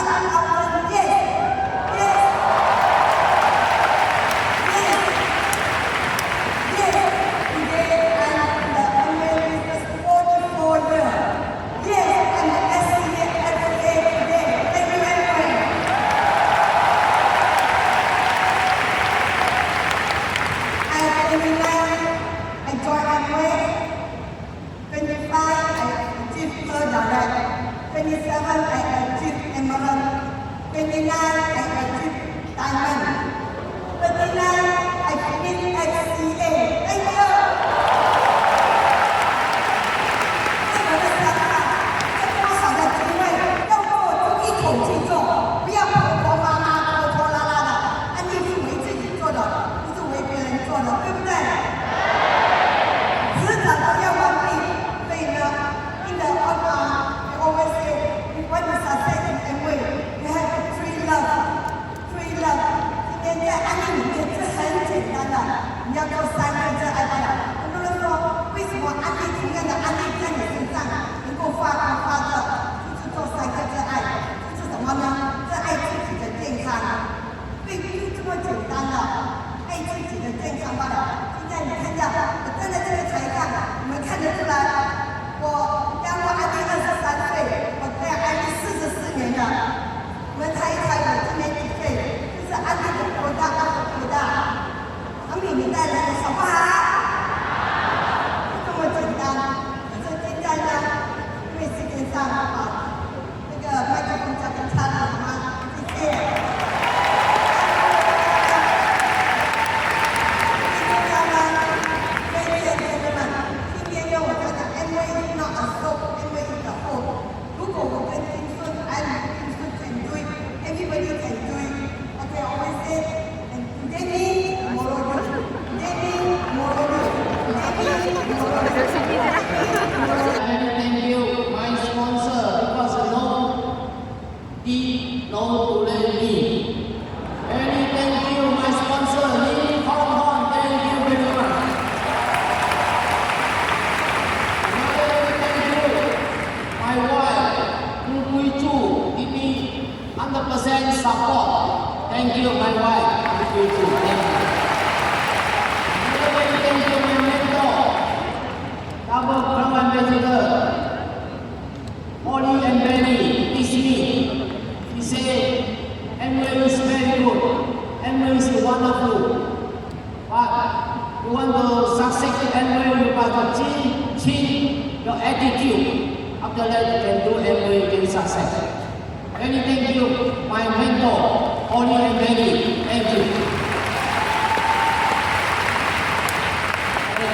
1,000 yes. Yes. Yes. Yes. Today I'm in the America's 44 year. Yes, I'm the SCA today. Thank you very much. I'm 29. I joined Amway. 25, I achieved third direct. 27, I achieved emerald. 29, I achieved diamond. 39, I finished HCA. Thank you. 这个是想法，这多少的机会，要做就一口气做，不要婆婆妈妈、拖拖拉拉的，安利是为自己做的，不是为别人做的，对不对？迟早都要忘记。所以呢，in the I always say, when you success in Amway, you have three love. Three love. 今天在安利里面是很简单的，你要做三个热爱不了。很多人说，为什么安利同样的安利在你身上能够发光发热？就是做三个热爱，就是什么呢？热爱自己的健康。对，就这么简单的，爱自己的健康罢了。现在你看一下，我站在这个台上，你们看得出来，我刚过安利23岁，我在安利44年了。你们猜一猜我今年几岁？就是安利的多大？20多大？长比你带来的好不好？就这么简单。可是现在呢，因为时间上那个麦克风交给他了吗？谢谢。Thank you, my sponsor, because no delay me. Very thank you, my sponsor, Lee Hong Hong. Thank you very much. Very thank you, my wife, Gu Kui Chu, give me 100% support. Thank you, my wife, Gu Kui Chu. Thank you. Very thank you, my mentor, Double Crown Ambassador, Molly and Benny, teach me. He said, Amway is very good, Amway is wonderful. But you want to succeed in Amway, you got to change your attitude. After that, you can do Amway, you can success. Very thank you, my mentor, Molly and Benny. Thank you.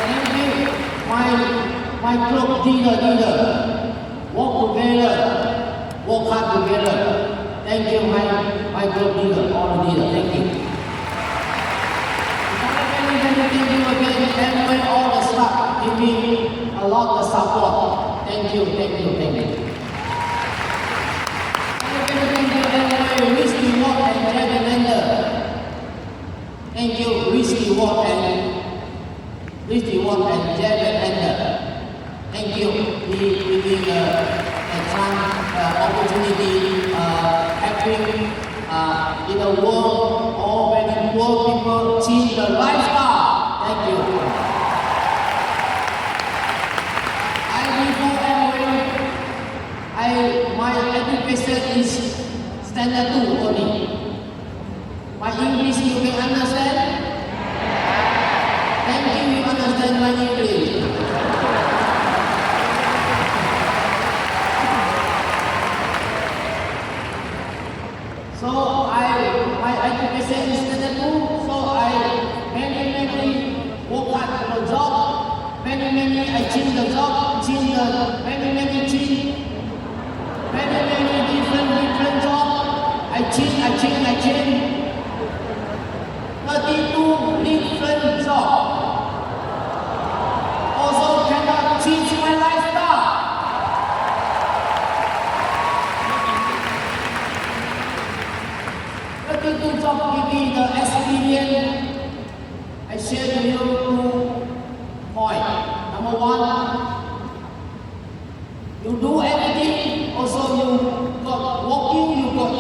Thank you, my group leader. Work together, work hard together. Thank you, my group leader, all leader. Thank you. Thank you again. Amway, all the staff give me a lot of support. Thank you. Thank you. Amway, Risky Walk and Jerry Lender. Thank you, Risky Walk and Jerry Lender. Thank you for giving a chance, opportunity, having in the world, all many poor people change the lifestyle. Thank you. Before Amway, my education is standard 2 only. My English you can understand? Thank you, you understand my English. So my education is standard 2, so I many work hard for the job, many I change the job, many different job, I change. 32 different jobs. Also cannot change my lifestyle. The job give me the experience. I share to you 2 points. Number 1, you do everything. Also you got walking, you got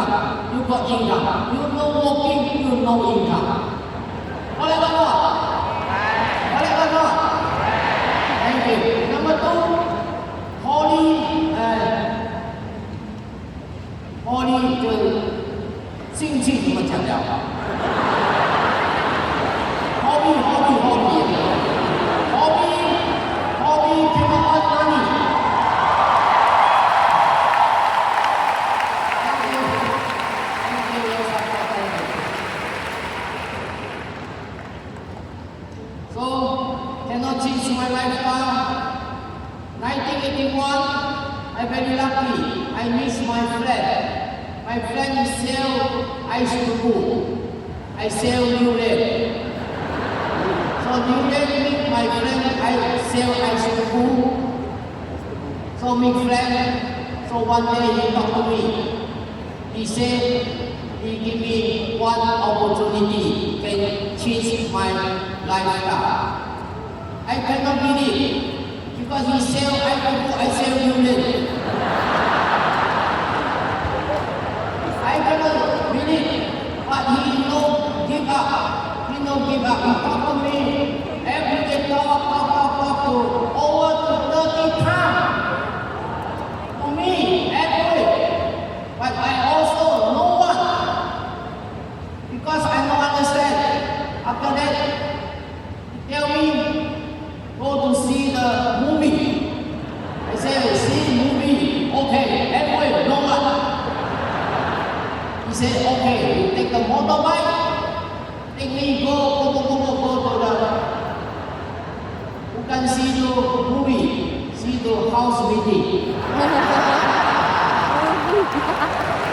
income. You got income. You no working, you no income. Boleh tak buat? Boleh tak buat? Thank you. Number two, Holy 就经济怎么讲的？Hobby cannot earn money. So, cannot change my lifestyle. 1981, I'm very lucky. I miss my friend. My friend sell ice cream. I sell durian. So durian meet my friend. I sell ice cream. So meet friend. So one day he talked to me. He said he give me one opportunity can change my lifestyle. I cannot believe because he sell ice cream. I sell durian. I cannot believe, but he no give up. He no give up. He talk to me every day, talk to over to 30 times to me every week. But I also no one because I don't understand. After that, he tell me go to see the movie. I say see movie, okay. Every week, no one. He said, okay, you take the motorbike, take me go to the, you can see the movie, see the house meeting.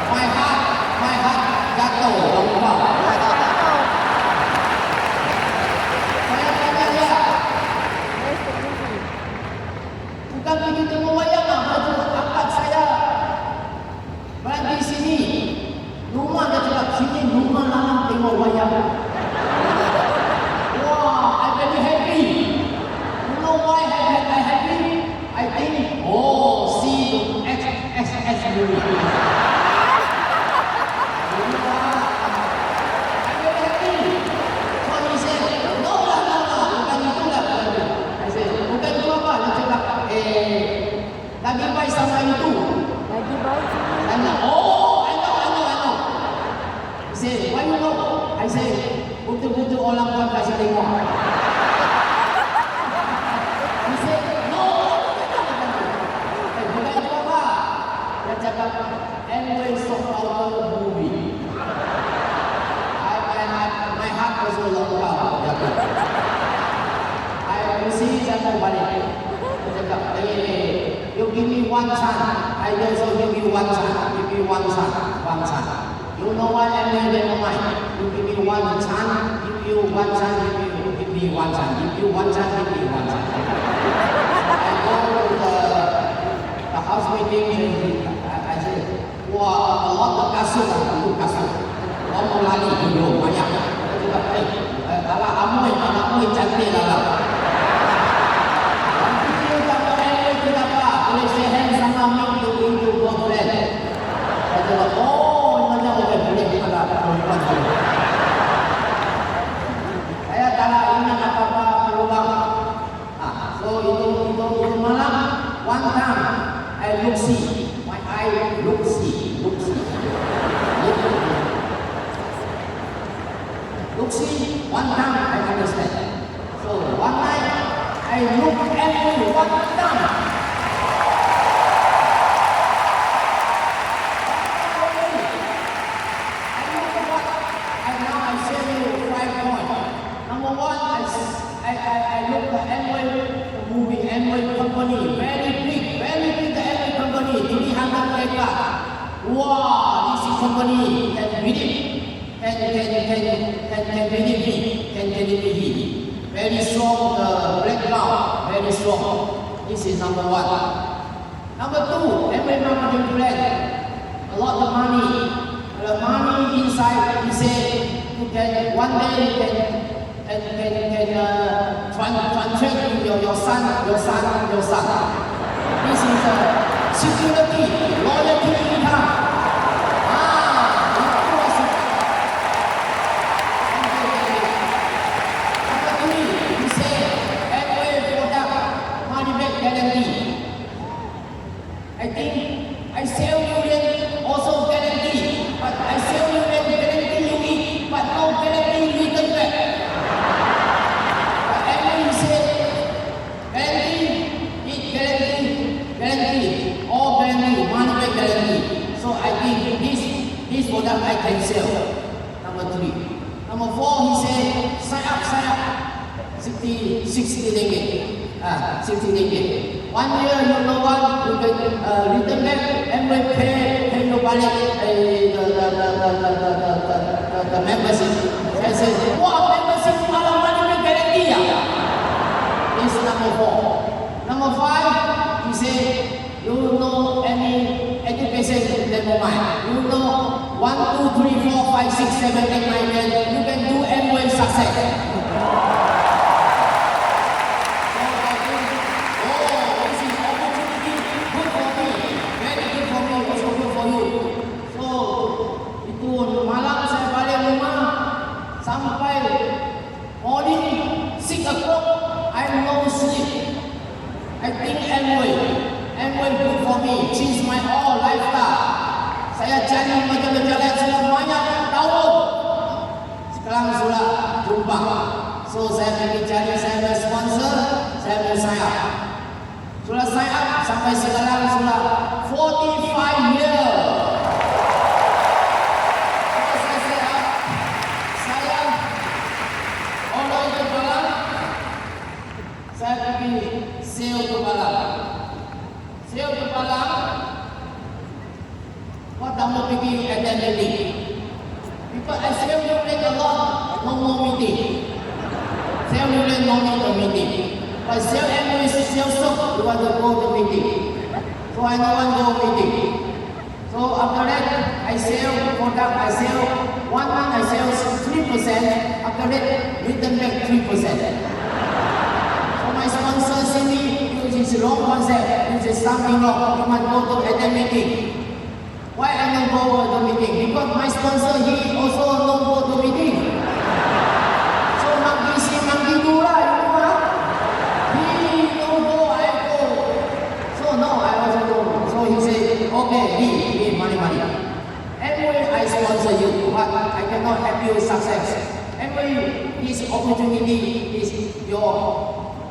my heart jatuh, lupa. Saya tanya dia, bukan begitu mewayang, baju angkat saya berada di sini. Rumah dia cakap, sini rumah lama tengok wayang. Wow, I'm very happy. You know why I happy? I think, oh, see the XXS movie. I'm very happy. So he said, no lah, bukan itu lah. I said, bukan itu apa? Dia cakap, lagi baik sama itu. Lagi baik sama Tanya, oh, I know. He said, why you know? I said, betul-betul orang buat kasih tengok. He said, no, bukan itu apa? Dia cakap, anyway, so our movie. My heart was so long. I see jatuh balik. Dia cakap, you give me one chance. I also give you one chance. Give me one chance. You know what I mean in my mind? You give me one chance, give you one chance, give me one chance, give you one chance, give me one chance. I go to the house meeting and I say, wah, a lot of kasut. Kamu mau lari dulu, banyak. Dia cakap, kalau anakmu cantik lah. Nanti kamu enjoy kenapa? Boleh share sama me to you girlfriend. Dia cakap, oh. Saya tak ingat apa-apa peluang. So itu malam, one time I look see, my eye look see. One time I understand. So one night I look every one time. I look at Amway movie, Amway company, very big the Amway company, 300 acres. Wow, this company can believe me. Very strong background, very strong. This is number one. Number two, Amway marketing plan. A lot of money. The money inside, he said, you can one day you can translate your son. This is security, loyalty income. 60 ringgit. 60 ringgit. 1 year, you know what? You can return back and will pay you balik the membership. I said, wow, membership malah money guarantee ya. This is number 4. Number 5, he said, you know any education level mind. You know 1, 2, 3, 4, 5, 6, 7, 8, 9, 10. You can do anyway success. Sampai morning 6 o'clock, I no sleep. I think Amway good for me, change my whole lifestyle. Saya cari macam berjalan semuanya tahun. Sekarang sudah jumpa. So saya pergi cari, saya ada sponsor, saya mau sign up. Sudah sign up sampai sekarang sudah 45 years. Saya pergi sale ke Balang. Sale ke Balang, what I'm pergi attend meeting. Because I sale you like a lot, no more meeting. Sale you like no need a meeting. But sale Amway sale shop, you want to go to meeting. So I don't want to go meeting. So after that, I sell product, I sell 1 month, I sell 3%. After that, return back 3%. My sponsor see me, this is wrong concept, this is something wrong, you must go to attend meeting. Why I don't go to the meeting? Because my sponsor, he also don't go to meeting. So manggi dura, you know what? He don't go, I go. So no, I also go. So he say, okay, he money. Anyway, I sponsor you, but I cannot help you success. Anyway, this opportunity is your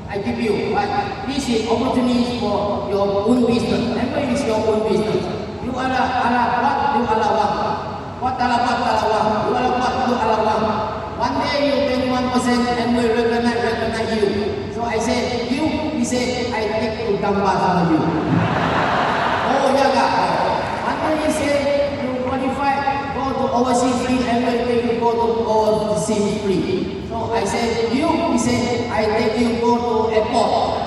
I give you, but this is opportunity for your own business. Amway is your own business. You are what? You are what? What are what? You are what? You are what? One day you 21% Amway recognize you. So I said, you? He said, I take to gambar sama you. Oh, ya kak. One day he said, you qualify, go to overseas free, Amway take you go to overseas free. So I said, you? He said, I take you go to airport.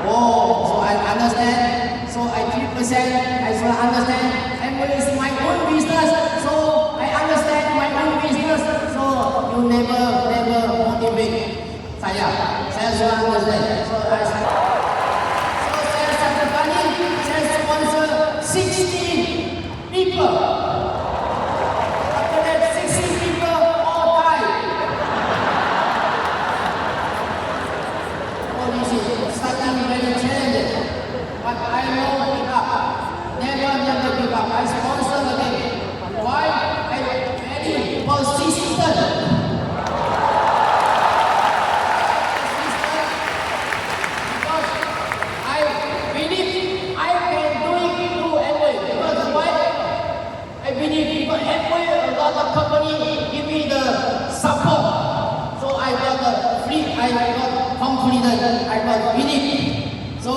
Oh, so I understand. So I 3%, I should understand. Amway is my own business. So I understand my own business. So you never motivate saya. Saya sudah understand. So saya satu kali, saya sponsor 60 people. But I know give up. Never give up. I sponsor again. Why? I very persistent. Because I believe I can do it through Amway. Because why? I believe because Amway, a lot of company give me the support. So I got the free, I got confidence, I got belief. So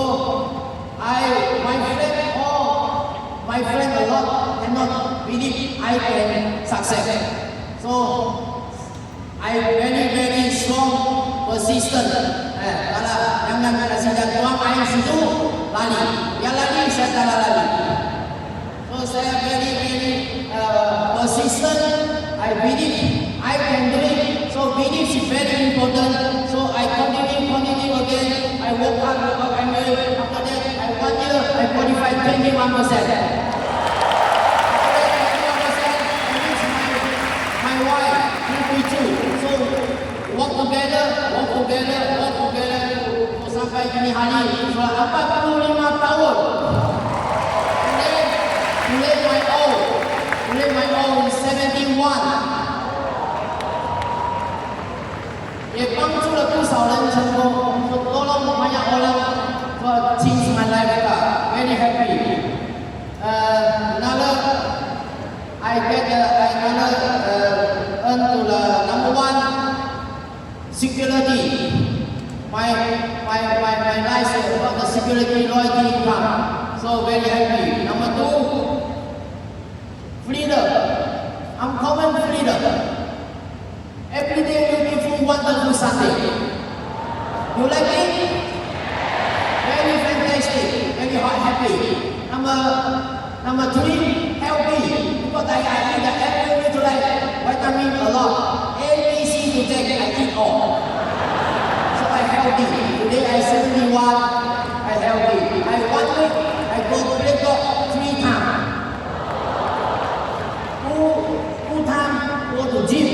my friend a lot cannot believe I can success. So I very strong, persistent. Kalau jangan kasih tuang air situ lari, yang lari saya kalah lari. So saya very persistent. I believe I can do it. So belief is very important. So I continue again. I work hard, Amway. After that, I 1 year, I qualified 21%. My wife, 22. So work together. Sampai kini hari, sudah 45 tahun. Today my own 71. 也帮助了不少人成功，多了banyak orang change my life. Very happy. Another, I get another earn to the number 1 security. my license about the security loyalty income. So very happy. Number two, freedom. Uncommon freedom. Every day looking for wonderful Sunday. You like it? Very fantastic. Very happy. Number three, healthy. Because I eat the every day like vitamin a lot. A, B, C to take, I eat all. So I healthy. Today I 71. I healthy. I 1 week. I go to Bangkok 3 times. Two times go to gym.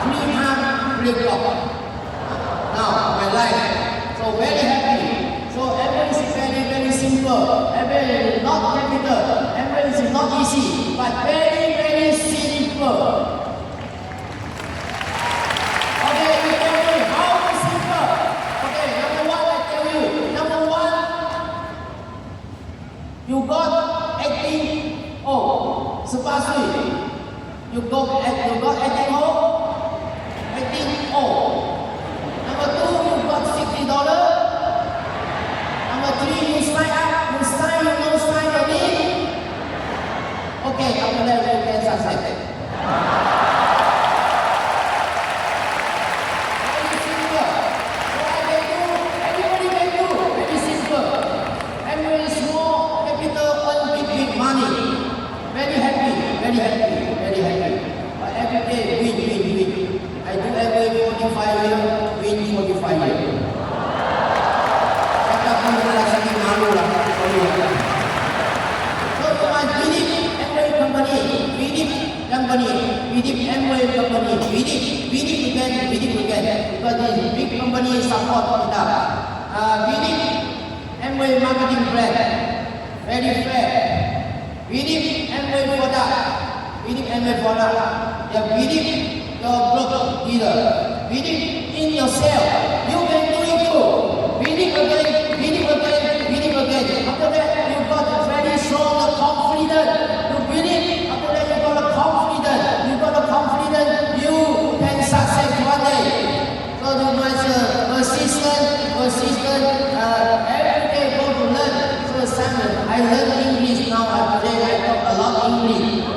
3 times Bangkok. Now my life. So very happy. So everything is very simple. Everything not capital. Everything is not easy, but very simple. You got 18 oh, surprisingly, you got 18 oh, 18 oh. Number two, you got $60. Number three, you sign up, you don't sign your name. Okay, after that you can succeed. Very simple. So I can do, everybody can do, very simple. Every small capital earn big money. Very happy. But every day win. I do every 45 years, win 45 years. Cakap pun rasa malu lah. So my Philip Amway company, Philip Amway company, Philip again, because this big company support kita. Philip Amway marketing brand, very fair. Philip Amway product, Philip your broker dealer, Philip in yourself, you can do it too. Philip again. After that, you got a very strong confidence. You believe. After that, you got a confidence. You can succeed one day. So you must persistent. Every day go to learn. So Simon, I learn English now. Today I talk a lot English.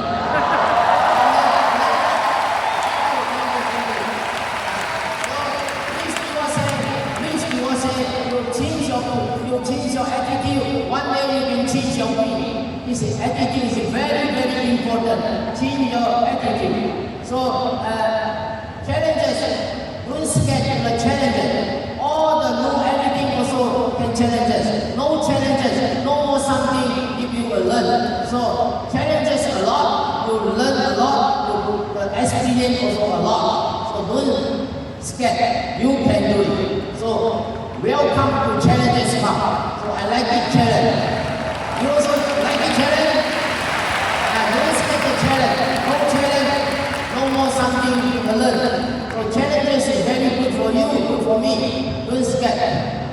You change your attitude. One day you can change your way. This attitude is very important. Change your attitude. So challenges, don't scared the challenges. All the know everything also can challenges. No challenges, no more something if you will learn. So challenges a lot, you learn a lot, you experience also a lot. So don't scared. You can do it. So welcome to Challenges Club. So I like the challenge. You also like the challenge? Don't skip the challenge. No challenge, no more something to learn. So challenges is very good for you, good for me. Don't skip.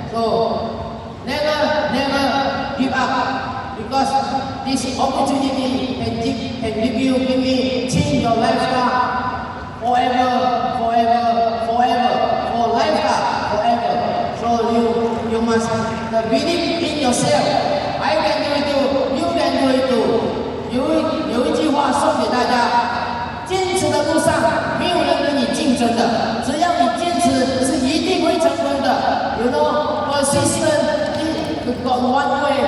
So never give up, because this opportunity can give me change your lifestyle forever. For lifestyle forever. So you must believe in yourself. I can do it too. You can do it too. 有一句话送给大家：坚持的路上没有人跟你竞争的，只要你坚持，是一定会成功的。You know, persistence. You got one way.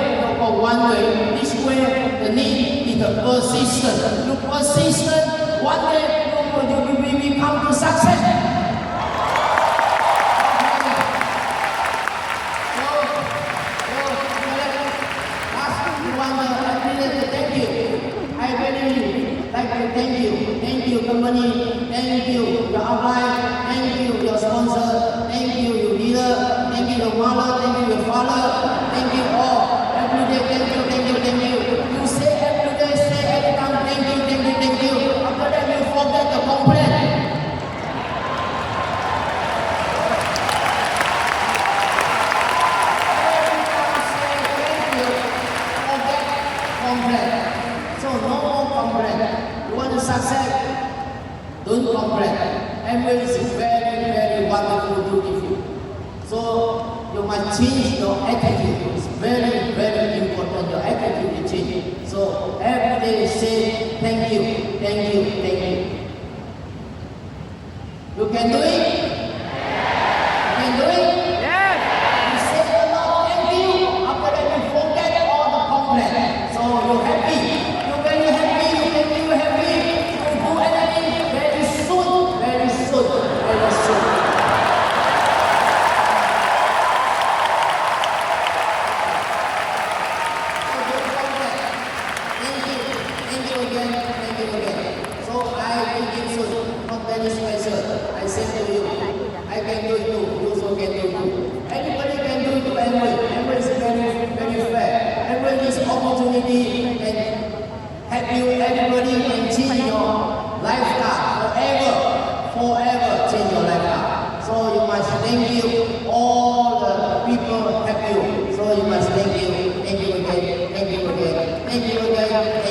This way, the need is the persistence. You persistent, one day you will come to success. Thank you company, thank you your upline, thank you your sponsor, thank you your leader, thank you your mother, thank you your father, thank you all. Every day, thank you. You say every day, say every time, thank you. After that, you forget the complaint. wonderful, beautiful. So you must change your attitude. It's very, very important. Your attitude to change. So every day say thank you, thank you, thank you. You can do it? You can do it? Yes. You say a lot thank you. After that you forget all the complaint. So you're happy. You're very happy. You can be happy. You do anything very soon. Very soon. Very soon. Thank you. Thank you again. Thank you again. So I think it's not very special. I say to you, I can do it too. You also can do it too. Anybody can do it to anyone. Everyone is very, very fair. Everyone this opportunity can help you. Everybody can change your lifestyle forever. Forever change your lifestyle. So you must thank you. All the people help you. So you must thank you. Thank you again. Thank you again. Thank you again.